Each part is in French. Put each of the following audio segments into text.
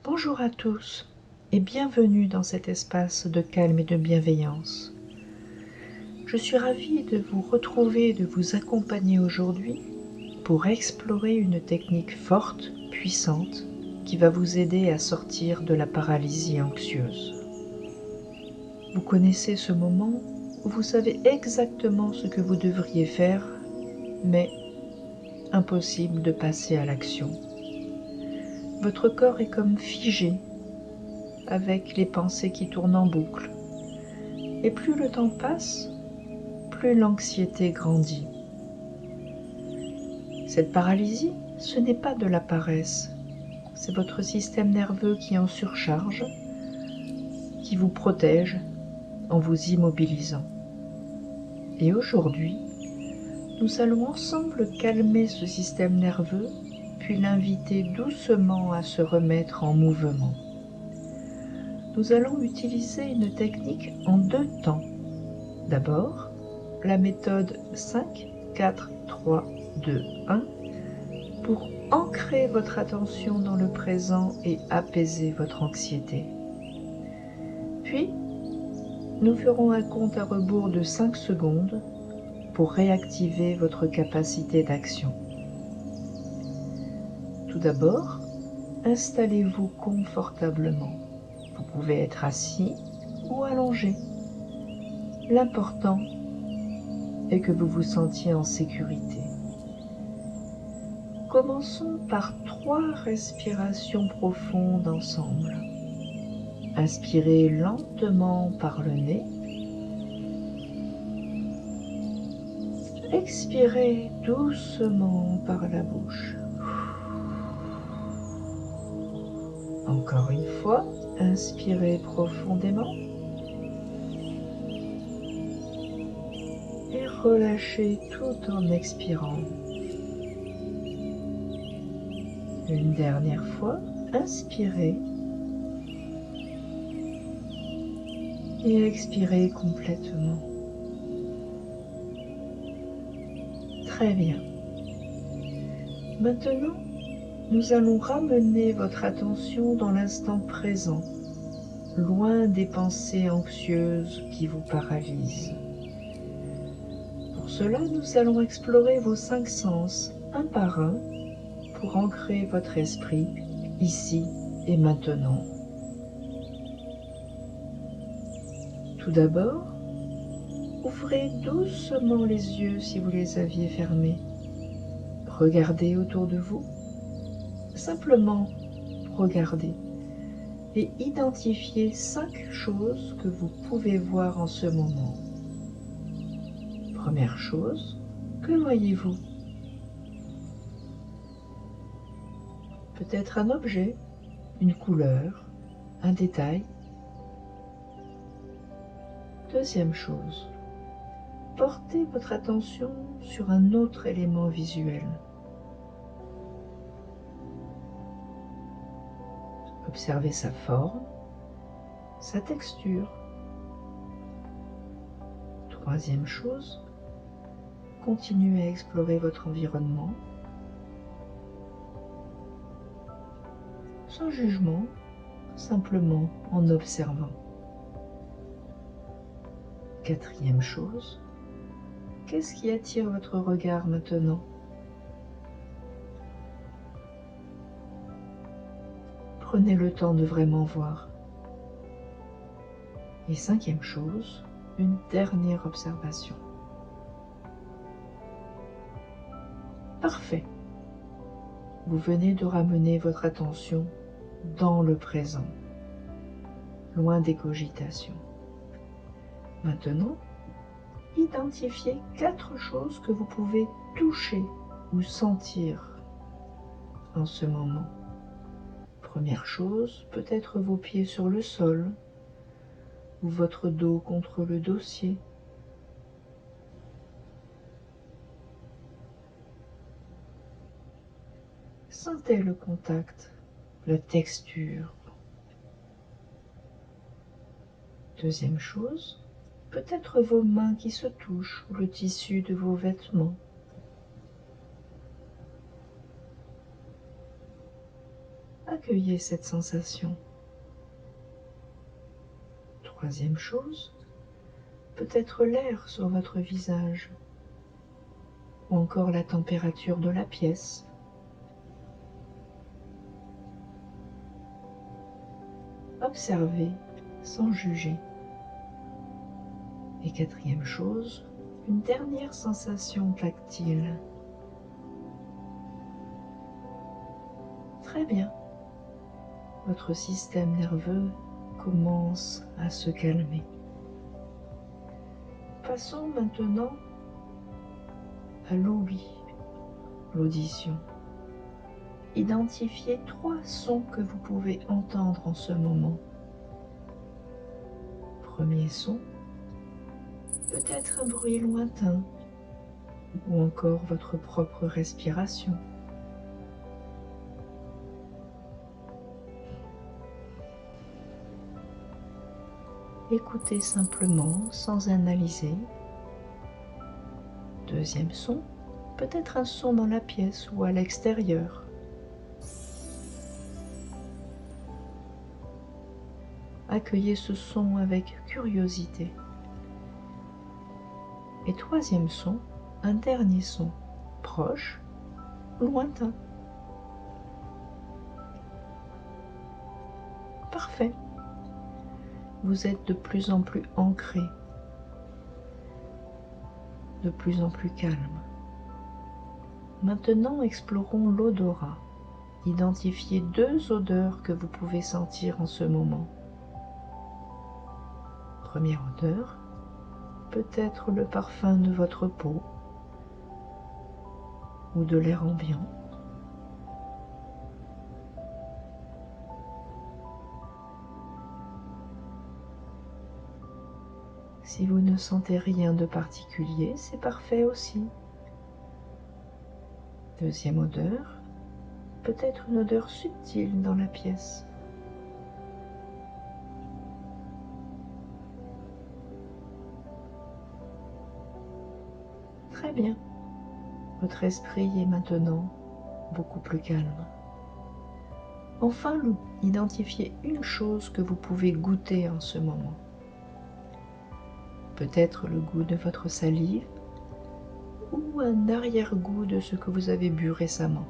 Bonjour à tous et bienvenue dans cet espace de calme et de bienveillance. Je suis ravie de vous retrouver et de vous accompagner aujourd'hui pour explorer une technique forte, puissante, qui va vous aider à sortir de la paralysie anxieuse. Vous connaissez ce moment où vous savez exactement ce que vous devriez faire, mais impossible de passer à l'action. Votre corps est comme figé, avec les pensées qui tournent en boucle. Et plus le temps passe, plus l'anxiété grandit. Cette paralysie, ce n'est pas de la paresse, c'est votre système nerveux qui est en surcharge, qui vous protège en vous immobilisant. Et aujourd'hui, nous allons ensemble calmer ce système nerveux, puis l'inviter doucement à se remettre en mouvement. Nous allons utiliser une technique en 2 temps. D'abord, la méthode 5, 4, 3, 2, 1 pour ancrer votre attention dans le présent et apaiser votre anxiété. Puis, nous ferons un compte à rebours de 5 secondes pour réactiver votre capacité d'action. Tout d'abord, installez-vous confortablement. Vous pouvez être assis ou allongé. L'important est que vous vous sentiez en sécurité. Commençons par 3 respirations profondes ensemble. Inspirez lentement par le nez. Expirez doucement par la bouche. Encore une fois, inspirez profondément. Et relâchez tout en expirant. Une dernière fois, inspirez. Et expirez complètement. Très bien. Maintenant, nous allons ramener votre attention dans l'instant présent, loin des pensées anxieuses qui vous paralysent. Pour cela, nous allons explorer vos 5 sens, un par un, pour ancrer votre esprit ici et maintenant. Tout d'abord, ouvrez doucement les yeux si vous les aviez fermés. Regardez autour de vous. Simplement regardez et identifiez 5 choses que vous pouvez voir en ce moment. Première chose, que voyez-vous? Peut-être un objet, une couleur, un détail. Deuxième chose, portez votre attention sur un autre élément visuel. Observez sa forme, sa texture. Troisième chose, continuez à explorer votre environnement sans jugement, simplement en observant. Quatrième chose, qu'est-ce qui attire votre regard maintenant? Prenez le temps de vraiment voir. Et cinquième chose, une dernière observation. Parfait. Vous venez de ramener votre attention dans le présent, loin des cogitations. Maintenant, identifiez 4 choses que vous pouvez toucher ou sentir en ce moment. Première chose, peut-être vos pieds sur le sol ou votre dos contre le dossier. Sentez le contact, la texture. Deuxième chose, peut-être vos mains qui se touchent ou le tissu de vos vêtements. Accueillez cette sensation. Troisième chose, peut-être l'air sur votre visage, ou encore la température de la pièce. Observez sans juger. Et quatrième chose, une dernière sensation tactile. Très bien. Votre système nerveux commence à se calmer. Passons maintenant à l'ouïe, l'audition. Identifiez 3 sons que vous pouvez entendre en ce moment. Premier son, peut-être un bruit lointain, ou encore votre propre respiration. Écoutez simplement sans analyser. Deuxième son, peut-être un son dans la pièce ou à l'extérieur. Accueillez ce son avec curiosité. Et troisième son, un dernier son, proche, lointain. Parfait. Vous êtes de plus en plus ancré, de plus en plus calme. Maintenant, explorons l'odorat. Identifiez 2 odeurs que vous pouvez sentir en ce moment. Première odeur, peut-être le parfum de votre peau ou de l'air ambiant. Si vous ne sentez rien de particulier, c'est parfait aussi. Deuxième odeur, peut-être une odeur subtile dans la pièce. Très bien. Votre esprit est maintenant beaucoup plus calme. Enfin, identifiez une chose que vous pouvez goûter en ce moment. Peut-être le goût de votre salive ou un arrière-goût de ce que vous avez bu récemment.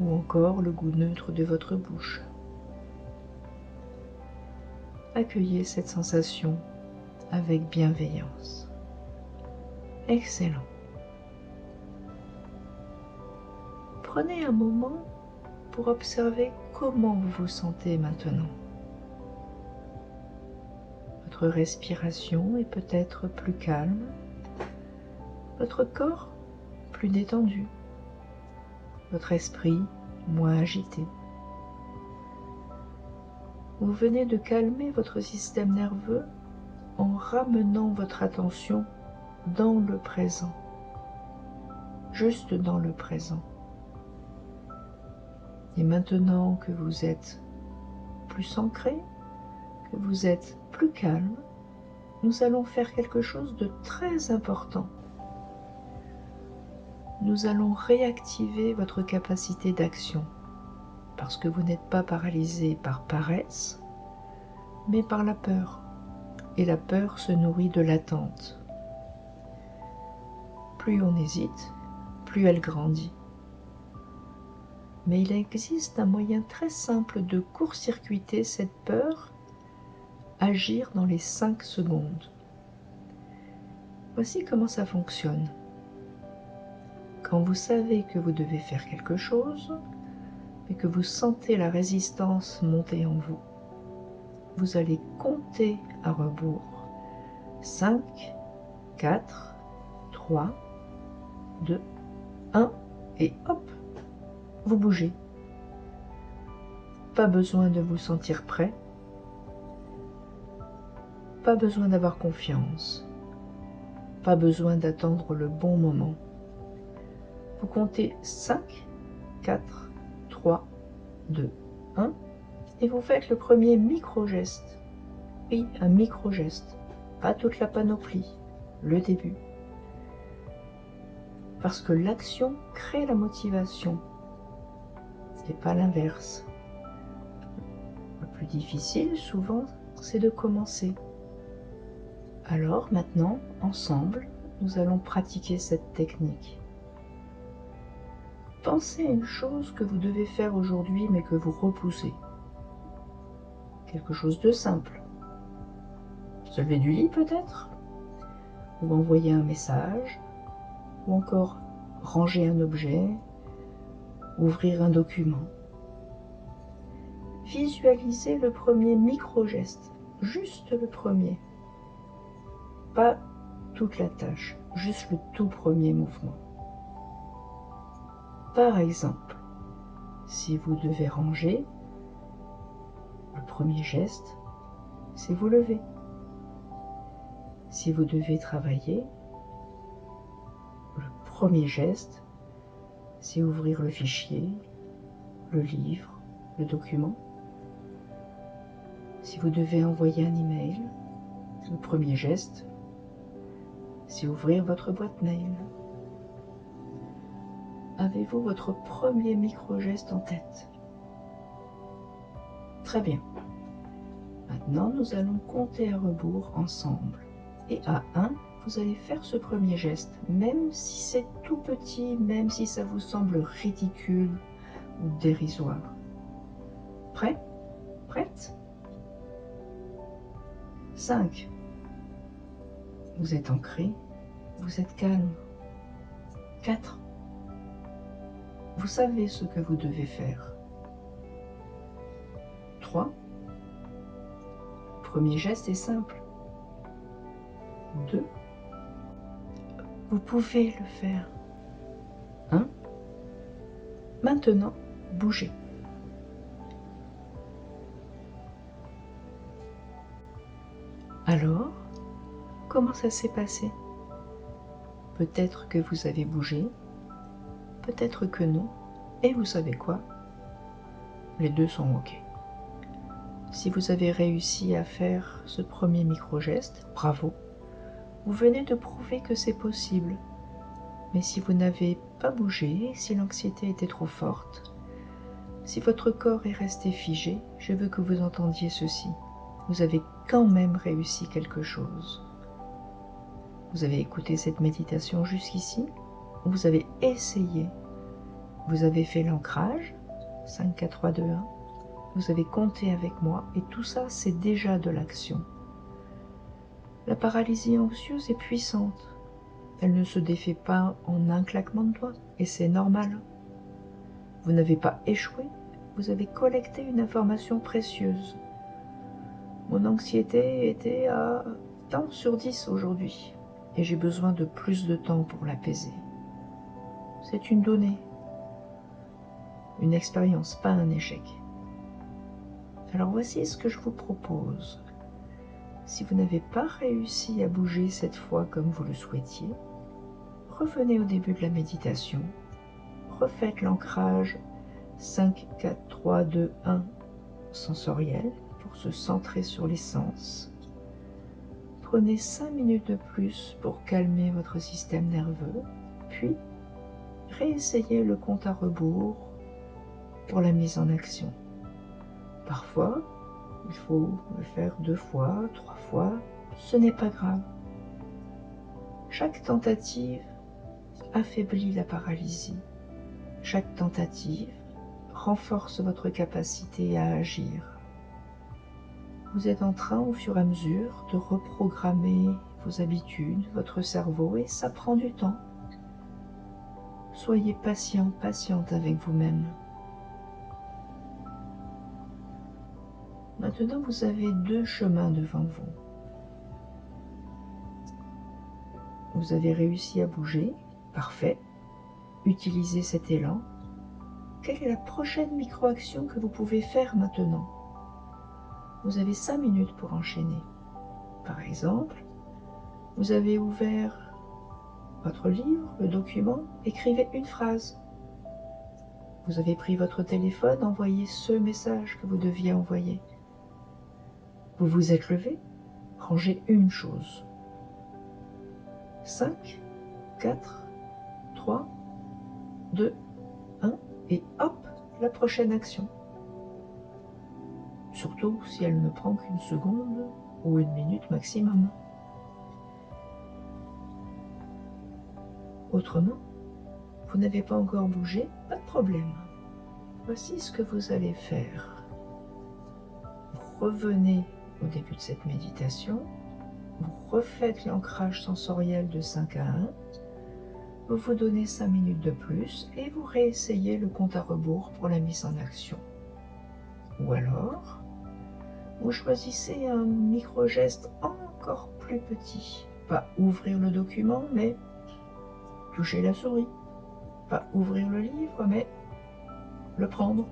Ou encore le goût neutre de votre bouche. Accueillez cette sensation avec bienveillance. Excellent. Prenez un moment pour observer comment vous vous sentez maintenant. Votre respiration est peut-être plus calme, votre corps plus détendu, votre esprit moins agité. Vous venez de calmer votre système nerveux en ramenant votre attention dans le présent, juste dans le présent. Et maintenant que vous êtes plus ancré, que vous êtes plus calme, nous allons faire quelque chose de très important. Nous allons réactiver votre capacité d'action, parce que vous n'êtes pas paralysé par paresse, mais par la peur. Et la peur se nourrit de l'attente. Plus on hésite, plus elle grandit. Mais il existe un moyen très simple de court-circuiter cette peur, agir dans les 5 secondes. Voici comment ça fonctionne. Quand vous savez que vous devez faire quelque chose, et que vous sentez la résistance monter en vous, vous allez compter à rebours. 5, 4, 3, 2, 1, et hop, vous bougez. Pas besoin de vous sentir prêt, pas besoin d'avoir confiance, pas besoin d'attendre le bon moment. Vous comptez 5, 4, 3, 2, 1, et vous faites le premier micro-geste. Oui, un micro-geste, pas toute la panoplie, le début. Parce que l'action crée la motivation, et pas l'inverse. Le plus difficile, souvent, c'est de commencer. Alors maintenant, ensemble, nous allons pratiquer cette technique. Pensez à une chose que vous devez faire aujourd'hui mais que vous repoussez. Quelque chose de simple. Se lever du lit peut-être, ou envoyer un message, ou encore ranger un objet, ouvrir un document. Visualisez le premier micro-geste, juste le premier. Pas toute la tâche, juste le tout premier mouvement. Par exemple, si vous devez ranger, le premier geste, c'est vous lever. Si vous devez travailler, le premier geste, c'est ouvrir le fichier, le livre, le document. Si vous devez envoyer un email, le premier geste, c'est ouvrir votre boîte mail. Avez-vous votre premier micro-geste en tête? Très bien. Maintenant, nous allons compter à rebours ensemble. Et à 1, vous allez faire ce premier geste, même si c'est tout petit, même si ça vous semble ridicule ou dérisoire. Prêt? Prête? 5. Vous êtes ancré, vous êtes calme. 4. Vous savez ce que vous devez faire. 3. Premier geste est simple. 2. Vous pouvez le faire. 1. Maintenant, bougez. Alors, comment ça s'est passé? Peut-être que vous avez bougé, peut-être que non. Et vous savez quoi? Les deux sont OK. Si vous avez réussi à faire ce premier micro-geste, bravo. Vous venez de prouver que c'est possible. Mais si vous n'avez pas bougé, si l'anxiété était trop forte, si votre corps est resté figé, je veux que vous entendiez ceci. Vous avez quand même réussi quelque chose. Vous avez écouté cette méditation jusqu'ici, vous avez essayé, vous avez fait l'ancrage, 5, 4, 3, 2, 1, vous avez compté avec moi, et tout ça, c'est déjà de l'action. La paralysie anxieuse est puissante. Elle ne se défait pas en un claquement de doigts, et c'est normal. Vous n'avez pas échoué, vous avez collecté une information précieuse. Mon anxiété était à tant sur 10 aujourd'hui, et j'ai besoin de plus de temps pour l'apaiser. C'est une donnée, une expérience, pas un échec. Alors voici ce que je vous propose. Si vous n'avez pas réussi à bouger cette fois comme vous le souhaitiez, revenez au début de la méditation, refaites l'ancrage 5, 4, 3, 2, 1 sensoriel pour se centrer sur les sens. Prenez 5 minutes de plus pour calmer votre système nerveux, puis réessayez le compte à rebours pour la mise en action. Parfois, il faut le faire 2 fois, 3 fois, ce n'est pas grave. Chaque tentative affaiblit la paralysie. Chaque tentative renforce votre capacité à agir. Vous êtes en train, au fur et à mesure, de reprogrammer vos habitudes, votre cerveau, et ça prend du temps. Soyez patient, patiente avec vous-même. Maintenant, vous avez 2 chemins devant vous. Vous avez réussi à bouger, parfait. Utilisez cet élan. Quelle est la prochaine micro-action que vous pouvez faire maintenant? Vous avez 5 minutes pour enchaîner. Par exemple, vous avez ouvert votre livre, le document, écrivez une phrase. Vous avez pris votre téléphone, envoyez ce message que vous deviez envoyer. Vous vous êtes levé, rangez une chose. 5, 4, 3, 2, 1, et hop, la prochaine action. Surtout si elle ne prend qu'une seconde ou une minute maximum. Autrement, vous n'avez pas encore bougé, pas de problème. Voici ce que vous allez faire. Vous revenez au début de cette méditation, vous refaites l'ancrage sensoriel de 5 à 1, vous vous donnez 5 minutes de plus et vous réessayez le compte à rebours pour la mise en action. Ou alors, vous choisissez un micro-geste encore plus petit. Pas ouvrir le document, mais toucher la souris. Pas ouvrir le livre, mais le prendre.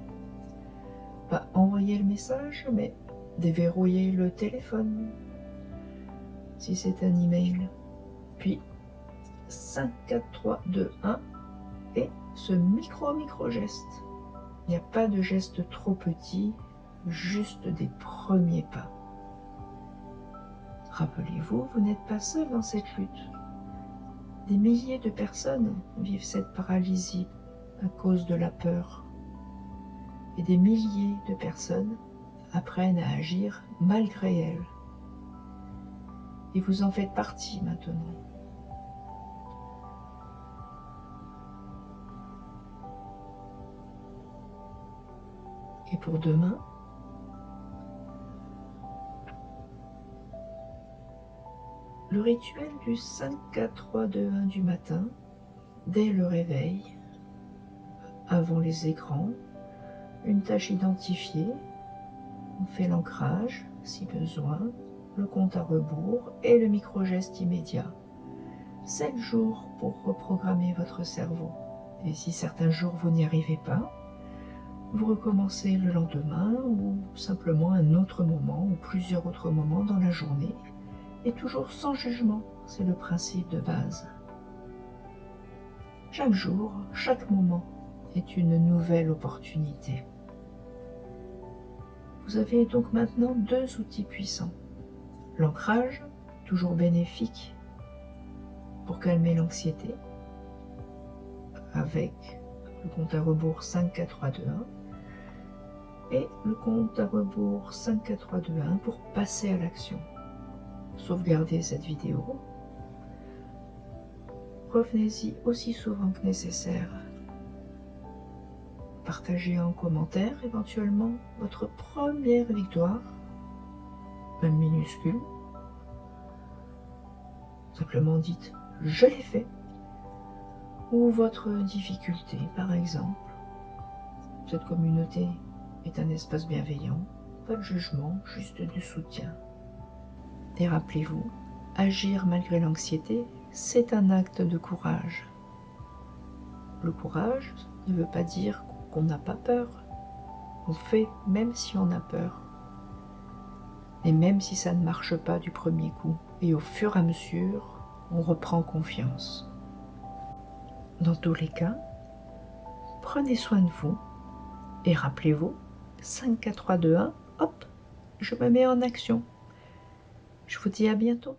Pas envoyer le message, mais déverrouiller le téléphone, si c'est un email. Puis 5, 4, 3, 2, 1 et ce micro-geste. Il n'y a pas de geste trop petit, juste des premiers pas. Rappelez-vous, vous n'êtes pas seul dans cette lutte. Des milliers de personnes vivent cette paralysie à cause de la peur. Et des milliers de personnes apprennent à agir malgré elles. Et vous en faites partie maintenant. Et pour demain, le rituel du 5, 4, 3, 2, 1 du matin, dès le réveil, avant les écrans, une tâche identifiée, on fait l'ancrage, si besoin, le compte à rebours et le micro-geste immédiat. 7 jours pour reprogrammer votre cerveau. Et si certains jours vous n'y arrivez pas, vous recommencez le lendemain ou simplement un autre moment ou plusieurs autres moments dans la journée. Et toujours sans jugement, c'est le principe de base. Chaque jour, chaque moment est une nouvelle opportunité. Vous avez donc maintenant 2 outils puissants. L'ancrage, toujours bénéfique pour calmer l'anxiété, avec le compte à rebours 5, 4, 3, 2, 1, et le compte à rebours 5, 4, 3, 2, 1 pour passer à l'action. Sauvegardez cette vidéo. Revenez-y aussi souvent que nécessaire. Partagez en commentaire éventuellement votre première victoire, même minuscule. Simplement dites « je l'ai fait » ou votre difficulté par exemple. Cette communauté est un espace bienveillant, pas de jugement, juste du soutien. Et rappelez-vous, agir malgré l'anxiété, c'est un acte de courage. Le courage ne veut pas dire qu'on n'a pas peur. On fait même si on a peur. Et même si ça ne marche pas du premier coup. Et au fur et à mesure, on reprend confiance. Dans tous les cas, prenez soin de vous. Et rappelez-vous, 5, 4, 3, 2, 1, hop, je me mets en action. Je vous dis à bientôt.